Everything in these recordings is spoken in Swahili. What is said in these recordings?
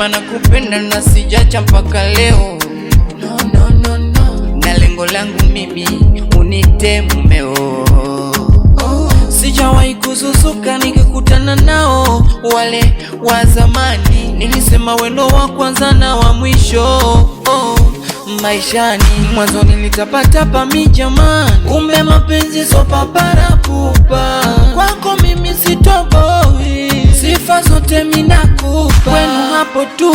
Nilisema nakupenda na sijacha mpaka leo. Na lengo langu mimi unite mumeo. Sijawahi kuzuzuka nikikutana nao wale wa zamani. Nilisema wendo wa kwanza na wa mwisho maishani. Mwanzo nilitapatapa mi jamani, kumbe mapenzi so papara pupa. Kwako mimi sitoboi, sifa zote minakupa. Kwenu hapo tu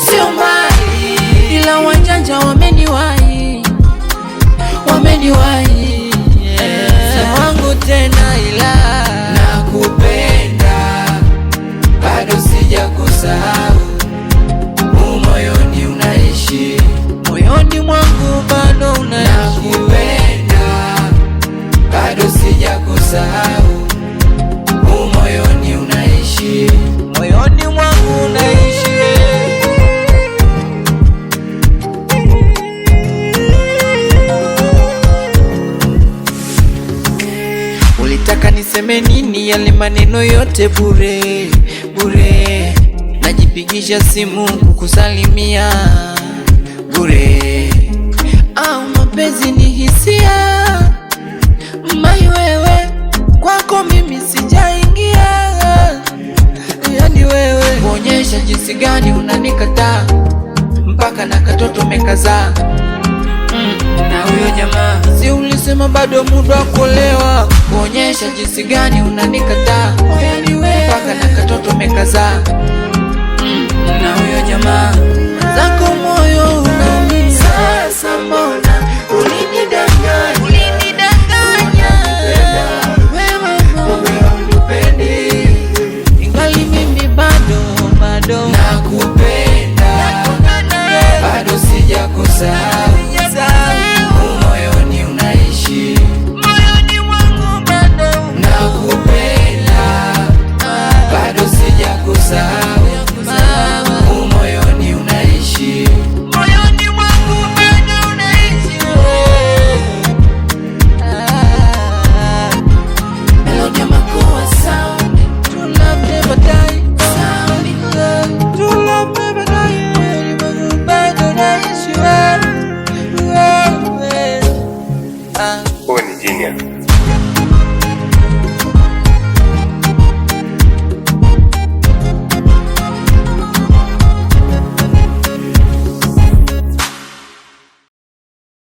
sio mbali, ila wajanja wameniwahi, wameniwahi. Si wangu tena ila nakupenda, bado sijakusahau. Moyoni unaishi, moyoni mwangu bado unaishi. Nakupenda, bado sijakusahau. Moyoni unaishi, moyoni mwangu unaishi. Ulitaka niseme nini? Yale maneno yote bure bure. Najipigisha simu kukusalimia bure. Au mapenzi ni hisia? Mai wewe, kwako mimi sijaingia. Yani wewe kuonyesha jinsi gani unanikataa, mpaka na katoto mekazaa. Na huyo jamaa si ulisema bado muda wa kuolewa? Kuonyesha jinsi gani unanikataa, mpaka na katoto mekazaa. Na huyo jamaa zako moyo unaumia. Sasa mbona